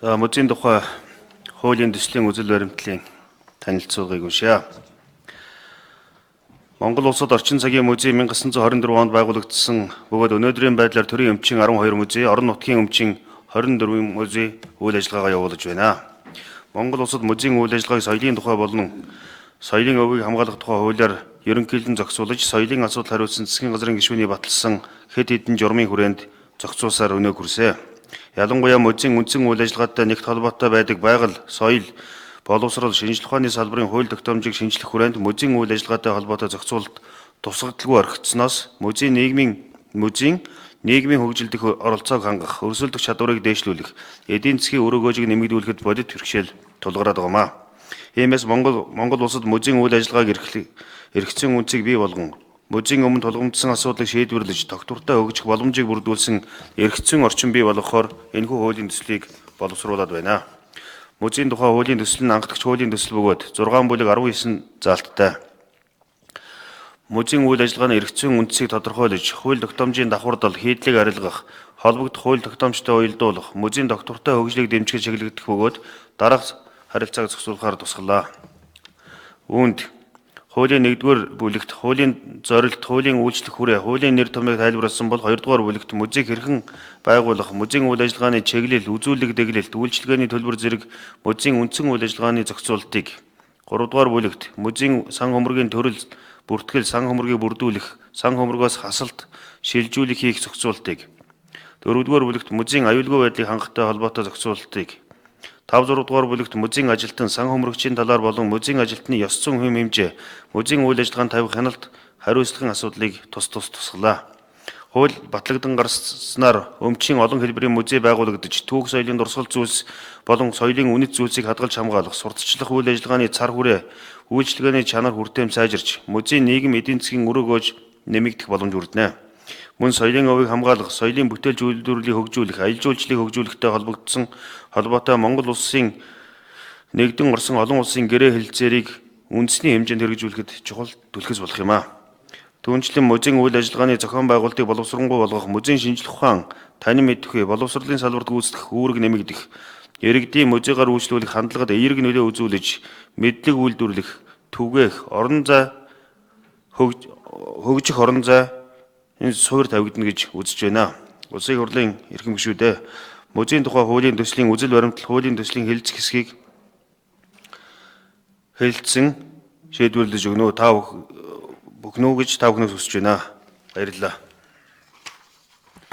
За музейн тухай хуулийн төслийн үзэл баримтлалын танилцуулгыг уншъя. Монгол улсад орчин цагийн музей 1924 онд байгуулагдсан бөгөөд өнөөдрийн байдлаар төрийн өмчийн 12 музей, орон нутгийн өмчийн 24 музей үйл ажиллагаагаа явуулж байна. Монгол улсад музейн үйл ажиллагааг соёлын тухай болон соёлын өвийг хамгаалах тухай хуулиар ерөнхийлөн зохицуулж, соёлын асуудал хариуцсан засгийн газрын гишүүний баталсан хэд хэдэн журмын хүрээнд зохицуулсаар өнөөг хүрсэ. Ялангуяа музейн үндсэн үйл ажиллагаатай нэгт холбоотой байдаг байгаль, соёл, боловсрол, шинжлэх ухааны салбарын хууль тогтоомжийг шинжлэх хүрээнд музейн үйл ажиллагаатай холбоотой зохицуулалт тусгагдaltaгүй орхигдсноос музейн нийгмийн хөгжилдөх оролцоог хангах, өрсөлдөх чадварыг дээшлүүлэх, эдийн засгийн үр өгөөжийг нэмэгдүүлэхэд бодит бэрхшээл тулгараад байгаамаа. Иймээс Монгол улсад музейн үйл ажиллагааг эргэцэн үнцийг бий болгон музейн өмнө тулгамдсан асуудлыг шийдвэрлэж тогтвортой хөгжих боломжийг бүрдүүлсэн эргэцэн орчин бий болгохоор энэхүү хуулийн төслийг боловсруулад байна. Музейн тухай хуулийн төсөл нь анхдагч хуулийн төсөл бөгөөд 6 бүлэг 19 заалттай. Музейн үйл ажиллагааны эргэцэн үндсийг тодорхойлож, хууль тогтоомжийн давхардал, хийдлийг арилгах, холбогдох хууль тогтоомжтой уялдуулах, музейн доктортой хөгжлийг дэмжих чиглэгдэх бөгөөд дараах харилцааг зохицуулахаар тусгалаа. Үүнд хуулийн 1-р бүлэгт хуулийн зорилт, хуулийн үйлчлэх хүрээ, хуулийн нэр томьёог тайлбарласан бол 2-р бүлэгт музейг хэрхэн байгуулах, музейн үйл ажиллагааны чиглэл, үзүүлэлт дэглэлт, үйлчилгээний төлбөр зэрэг музейн үндсэн үйл ажиллагааны зохицуулалтыг, 3-р бүлэгт музейн сан хөмрөгийн төрөл, бүртгэл, сан хөмрөгийг бүрдүүлэх, сан хөмрөгөөс хасалт, шилжүүлэх хийх зохицуулалтыг, 4-р бүлэгт музейн аюулгүй байдлыг хангахтай холбоотой зохицуулалтыг, 5-6 дугаар бүлэгт музейн ажилтан, сан хөмрөгчийн талаар болон музейн ажилтны ёс зүйн хэм хэмжээ, музейн үйл ажиллагаанд тавих хяналт хариуцлагын асуудлыг тусгалаа. Хууль батлагдсан гарснаар өмчийн олон хэлбэрийн музей байгуулагдаж, түүх соёлын дурсгал зүйлс болон соёлын үнэт зүйлсийг хадгалж хамгаалах, сурталчлах үйл ажиллагааны цар хүрээ, үйлчилгээний чанар хүртэем сайжирч, музейн нийгэм эдийн засгийн үр өгөөж нэмэгдэх боломж бүрдэнэ. Мөн соёлын өвийг хамгаалах, соёлын бүтээлч үйлдвэрлэлийг хөгжүүлэх, аялал жуулчлалыг хөгжүүлэхтэй холбоотой Монгол улсын нэгдэн орсон олон улсын гэрээ хэлэлцээрийг үндэсний хэмжээнд хэрэгжүүлэхэд чухал түлхэс болох юм а. Түүнчлэн музейн үйл ажиллагааны зохион байгуулалтыг боловсронгуй болгох, музейн шинжлэх ухаан, танин мэдхүй, боловсролын салбарт гүйцэтгэх үүрэг нэмэгдэх, иргэдийн музейгаар үйлчлүүлэх хандлагад эерэг нөлөө үзүүлж, мэдлэг үйлдвэрлэх, түгээх, хөгжих орон зай энэ суур тавигдана гэж үзэж байна. Улсын хурлын эрхэм гишүүдээ музейн тухай хуулийн төслийн үзэл баримтлал, хуулийн төслийн хэлэлцэх хэсгийг хэлэлцэн шийдвэрлэж өгнө үү гэж та бүхнээс хүсэж байна. Баярлалаа.